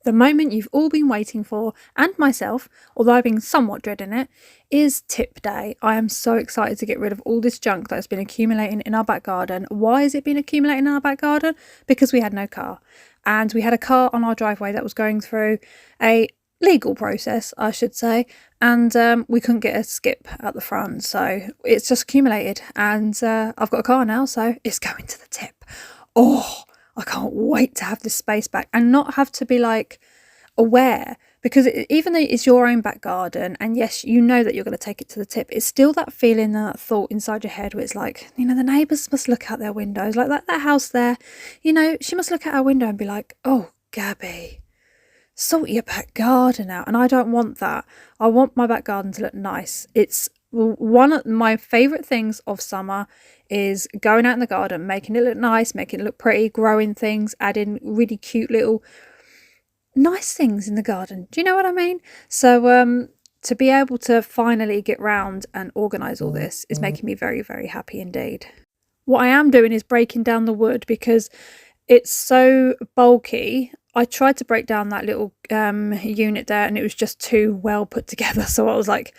The moment you've all been waiting for, and myself, although I've been somewhat dreading it, is tip day. I am so excited to get rid of all this junk that's been accumulating in our back garden. Why has it been accumulating in our back garden? Because we had no car. And we had a car on our driveway that was going through a legal process, I should say, and we couldn't get a skip at the front, so it's just accumulated. And I've got a car now, so it's going to the tip. Oh, I can't wait to have this space back and not have to be like aware, because even though it's your own back garden, and yes, you know that you're going to take it to the tip, it's still that feeling, that thought inside your head where it's like, the neighbours must look out their windows, like that house there, she must look out her window and be like, oh, Gabby, sort your back garden out. And I don't want that. I want my back garden to look nice. It's one of my favourite things of summer is going out in the garden, making it look nice, making it look pretty, growing things, adding really cute little nice things in the garden. Do you know what I mean? So to be able to finally get round and organise all this is making me very, very happy indeed. What I am doing is breaking down the wood because it's so bulky. I tried to break down that little unit there and it was just too well put together. So I was like,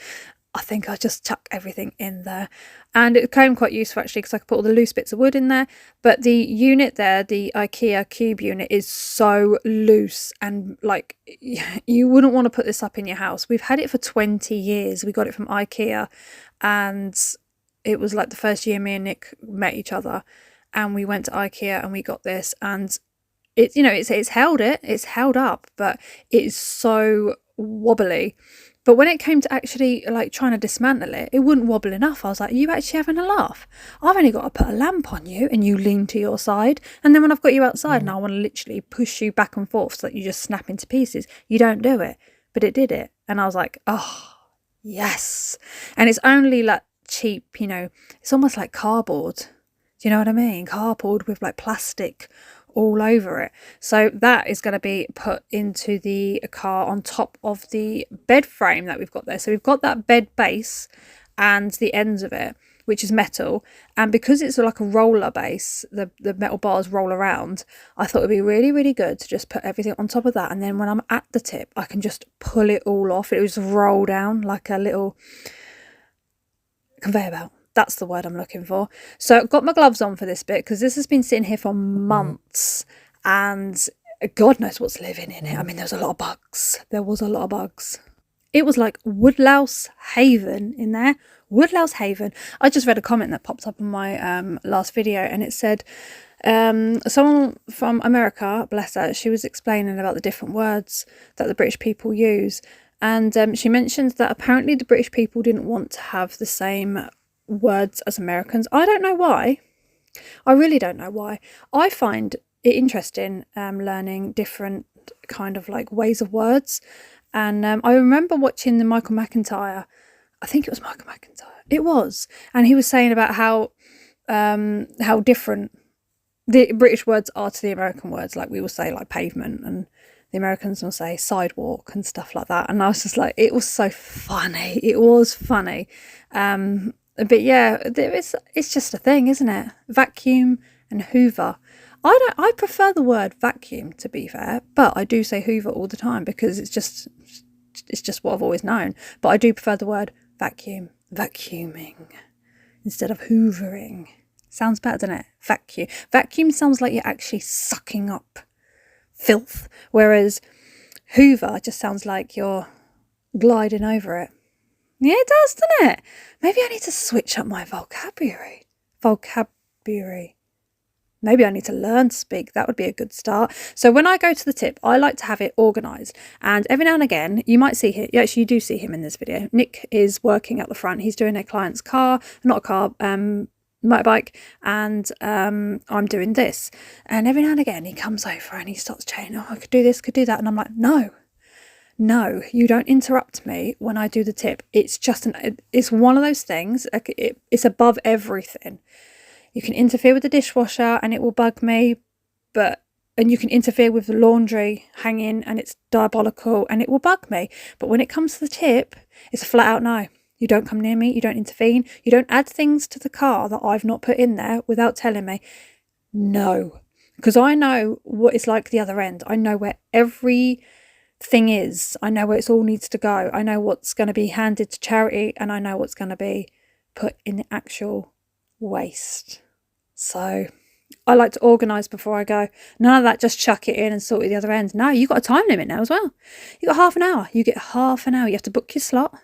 I think I'll just chuck everything in there. And it became quite useful actually because I could put all the loose bits of wood in there. But the unit there, the IKEA cube unit, is so loose and like you wouldn't want to put this up in your house. We've had it for 20 years. We got it from IKEA and it was like the first year me and Nick met each other and we went to IKEA and we got this, and it's held up, but it's so wobbly. But when it came to actually like trying to dismantle it, it wouldn't wobble enough. I was like, are you actually having a laugh? I've only got to put a lamp on you and you lean to your side. And then when I've got you outside and I want to literally push you back and forth so that you just snap into pieces, you don't do it. But it did it. And I was like, oh, yes. And it's only like cheap, it's almost like cardboard. Do you know what I mean? Cardboard with like plastic all over it. So that is going to be put into the car on top of the bed frame that we've got there. So we've got that bed base and the ends of it, which is metal, and because it's like a roller base, the metal bars roll around, I thought it'd be really, really good to just put everything on top of that, and then when I'm at the tip I can just pull it all off. It would just roll down like a little conveyor belt. That's the word I'm looking for. So I've got my gloves on for this bit because this has been sitting here for months and God knows what's living in it. I mean, there was a lot of bugs. It was like woodlouse haven in there. Woodlouse haven. I just read a comment that popped up in my last video and it said, someone from America, bless her, she was explaining about the different words that the British people use. And she mentioned that apparently the British people didn't want to have the same words as Americans. I don't know why. I really don't know why. I find it interesting learning different kind of like ways of words. And I remember watching the Michael McIntyre. I think it was Michael McIntyre. It was. And he was saying about how different the British words are to the American words. Like we will say like pavement and the Americans will say sidewalk and stuff like that. And I was just like, it was so funny. It was funny. But yeah, it's just a thing, isn't it? Vacuum and hoover. I prefer the word vacuum, to be fair, but I do say hoover all the time because it's just what I've always known. But I do prefer the word vacuum, vacuuming instead of hoovering. Sounds better, doesn't it? Vacuum. Vacuum sounds like you're actually sucking up filth, whereas hoover just sounds like you're gliding over it. Yeah, it does, doesn't it? Maybe I need to switch up my vocabulary. Maybe I need to learn to speak. That would be a good start. So when I go to the tip, I like to have it organised. And every now and again, you might see him. Actually, you do see him in this video. Nick is working at the front. He's doing a client's motorbike, and I'm doing this. And every now and again, he comes over and he starts chatting. Oh, I could do this, could do that. And I'm like, no, you don't interrupt me when I do the tip. It's just it's one of those things. It's above everything. You can interfere with the dishwasher and it will bug me, and you can interfere with the laundry hanging and it's diabolical and it will bug me. But when it comes to the tip, it's a flat out no. You don't come near me. You don't intervene. You don't add things to the car that I've not put in there without telling me. No. because I know what it's like the other end. I know where every thing is. I know where it all needs to go. I know what's going to be handed to charity, and I know what's going to be put in the actual waste. So I like to organise before I go. None of that just chuck it in and sort it the other end. No, you've got a time limit now as well. You've got half an hour. You get half an hour. You have to book your slot.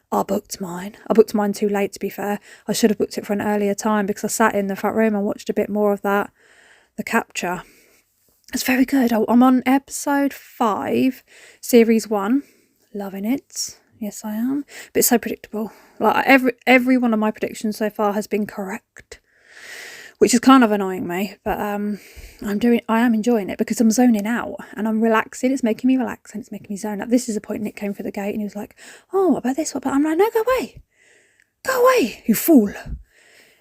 I booked mine. I booked mine too late, to be fair. I should have booked it for an earlier time because I sat in the front room and watched a bit more of that, the capture. It's very good. I'm on episode 5, series 1. Loving it. Yes, I am. But it's so predictable. Like every one of my predictions so far has been correct, which is kind of annoying me. But I am enjoying it because I'm zoning out and I'm relaxing. It's making me relax and it's making me zone out. This is the point Nick came through the gate and he was like, "Oh, what about this? What about?" I'm like, "No, go away. Go away, you fool.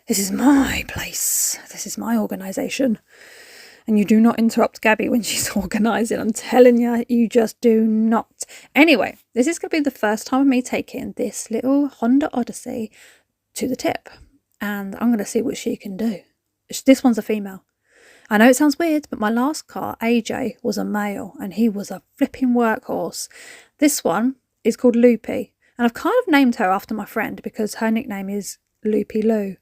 This is my place. This is my organisation. And you do not interrupt Gabby when she's organising. I'm telling you, you just do not." Anyway, this is going to be the first time of me taking this little Honda Odyssey to the tip. And I'm going to see what she can do. This one's a female. I know it sounds weird, but my last car, AJ, was a male. And he was a flipping workhorse. This one is called Loopy. And I've kind of named her after my friend because her nickname is Loopy Lou.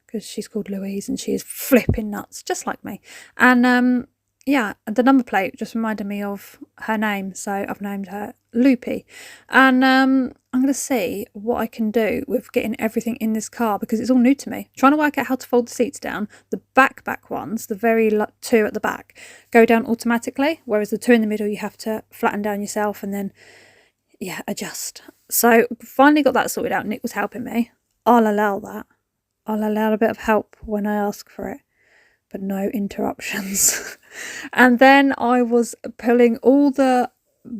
Because she's called Louise and she is flipping nuts, just like me. And yeah, the number plate just reminded me of her name, so I've named her Loopy. And I'm going to see what I can do with getting everything in this car because it's all new to me. Trying to work out how to fold the seats down. The back ones, the very 2 at the back, go down automatically, whereas the 2 in the middle you have to flatten down yourself and then, yeah, adjust. So finally got that sorted out. Nick was helping me. I'll allow that. I'll allow a bit of help when I ask for it, but no interruptions. And then I was pulling all the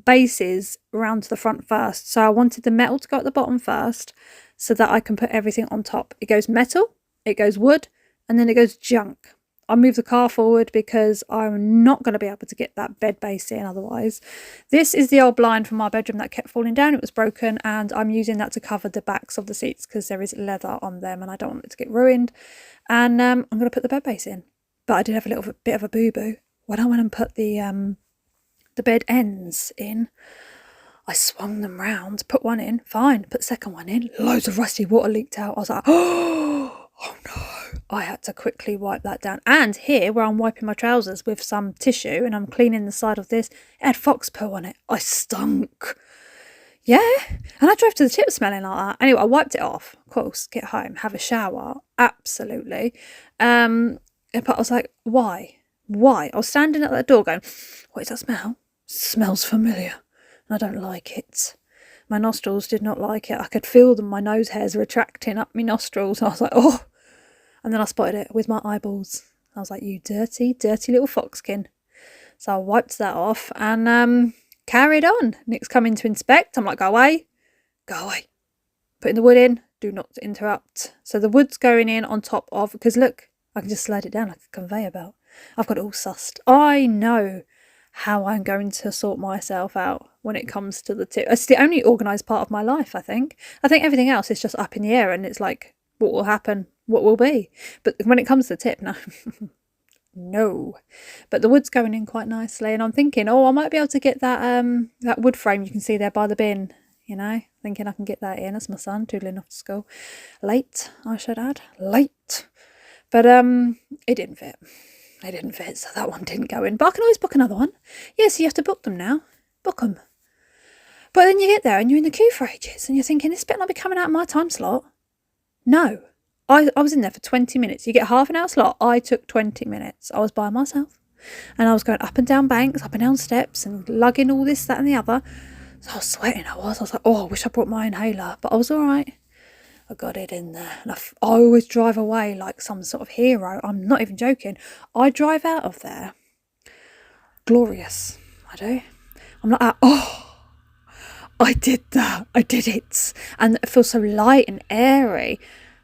bases around to the front first. So I wanted the metal to go at the bottom first so that I can put everything on top. It goes metal, it goes wood, and then it goes junk. I move the car forward because I'm not going to be able to get that bed base in otherwise. This is the old blind from my bedroom that kept falling down. It was broken and I'm using that to cover the backs of the seats because there is leather on them and I don't want it to get ruined. And I'm going to put the bed base in. But I did have a little bit of a boo-boo. When I went and put the bed ends in, I swung them round, put one in, fine, put the second one in, loads of rusty water leaked out. I was like, oh no. I had to quickly wipe that down. And here, where I'm wiping my trousers with some tissue and I'm cleaning the side of this, it had fox poo on it. I stunk. Yeah. And I drove to the tip smelling like that. Anyway, I wiped it off. Of course, get home, have a shower. Absolutely. But I was like, why? Why? I was standing at that door going, what is that smell? Smells familiar. And I don't like it. My nostrils did not like it. I could feel them, my nose hairs retracting up my nostrils. I was like, oh. And then I spotted it with my eyeballs. I was like, you dirty, dirty little foxkin. So I wiped that off and carried on. Nick's coming to inspect. I'm like, go away. Go away. Putting the wood in. Do not interrupt. So the wood's going in on top of, because look, I can just slide it down like a conveyor belt. I've got it all sussed. I know how I'm going to sort myself out when it comes to the tip. It's the only organised part of my life, I think. I think everything else is just up in the air and it's like, what will happen? What will be? But when it comes to the tip, no. No. But the wood's going in quite nicely and I'm thinking, oh, I might be able to get that wood frame you can see there by the bin, you know, thinking I can get that in. That's my son tootling off to school. Late, I should add. Late. But it didn't fit. It didn't fit, so that one didn't go in. But I can always book another one. Yeah, so you have to book them now. Book them. But then you get there and you're in the queue for ages and you're thinking, this better not be coming out of my time slot. No. I was in there for 20 minutes. You get half an hour slot. I took 20 minutes. I was by myself. And I was going up and down banks, up and down steps and lugging all this, that and the other. So I was sweating. I was like, oh, I wish I brought my inhaler. But I was all right. I got it in there. And I always drive away like some sort of hero. I'm not even joking. I drive out of there glorious. I do. I'm like, oh, I did that. I did it. And it feels so light and airy.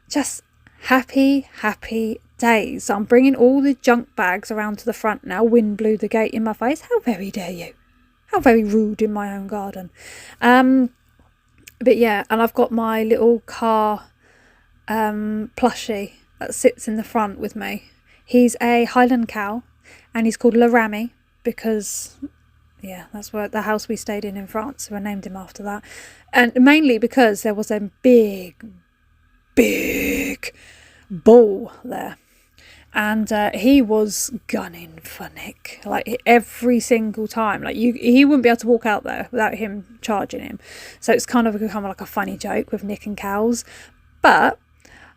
Just happy, happy days. So I'm bringing all the junk bags around to the front now. Wind blew the gate in my face. How very dare you? How very rude in my own garden. But yeah, and I've got my little car plushie that sits in the front with me. He's a Highland cow and he's called Le Rami because, yeah, that's where the house we stayed in France, so I named him after that. And mainly because there was a big ball there. And he was gunning for Nick, like every single time. Like he wouldn't be able to walk out there without him charging him. So it's kind of become like a funny joke with Nick and cows. But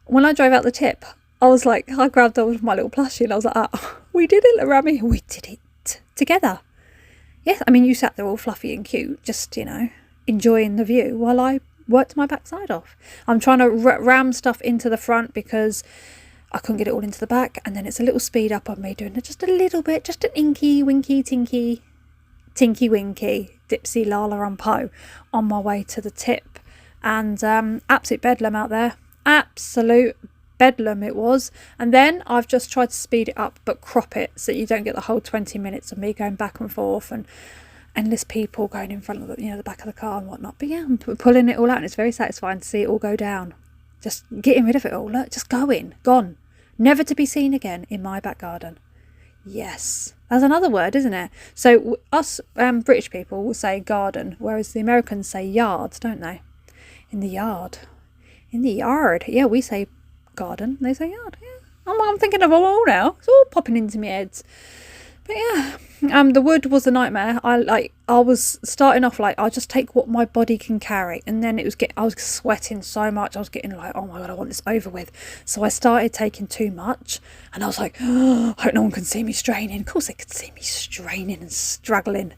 when I drove out the tip, I was like, I grabbed hold of my little plushie and I was like, oh, we did it, Rami. We did it together. Yes, I mean, you sat there all fluffy and cute, just, enjoying the view while I worked my backside off. I'm trying to ram stuff into the front because I couldn't get it all into the back, and then it's a little speed up on me doing it just a little bit, just an inky, winky, tinky winky, dipsy lala and po on my way to the tip. And absolute bedlam out there. Absolute bedlam it was. And then I've just tried to speed it up but crop it so that you don't get the whole 20 minutes of me going back and forth and endless people going in front of the back of the car and whatnot. But yeah, I'm pulling it all out and it's very satisfying to see it all go down. Just getting rid of it all. Look, just gone. Never to be seen again in my back garden. Yes. That's another word, isn't it? So us British people will say garden, whereas the Americans say yards, don't they? In the yard. Yeah, we say garden. They say yard. Yeah. I'm thinking of them all now. It's all popping into my head. But yeah, the wood was a nightmare. I was starting off like, I'll just take what my body can carry, and then I was sweating so much. I was getting like, oh my god, I want this over with. So I started taking too much, and I was like, oh, I hope no one can see me straining. Of course they could see me straining and struggling.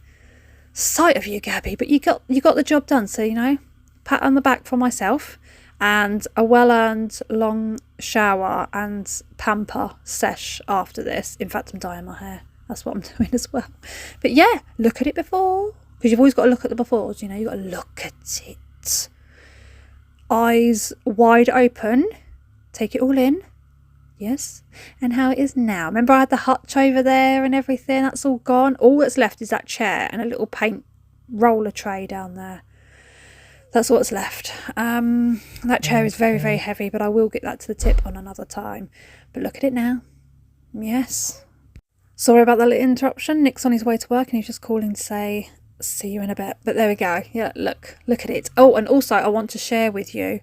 Sight of you, Gabby, but you got the job done. So pat on the back for myself, and a well-earned long shower and pamper sesh after this. In fact, I'm dyeing my hair. That's what I'm doing as well. But yeah, look at it before. Because you've always got to look at the befores, you've got to look at it. Eyes wide open. Take it all in. Yes. And how it is now. Remember I had the hutch over there and everything? That's all gone. All that's left is that chair and a little paint roller tray down there. That's what's left. That chair is very, very heavy, but I will get that to the tip on another time. But look at it now. Yes. Sorry about that little interruption. Nick's on his way to work and he's just calling to say, see you in a bit. But there we go. Yeah, look at it. Oh, and also I want to share with you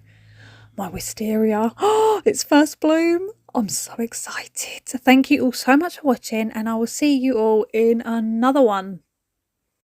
my wisteria. Oh, it's first bloom. I'm so excited. Thank you all so much for watching, and I will see you all in another one.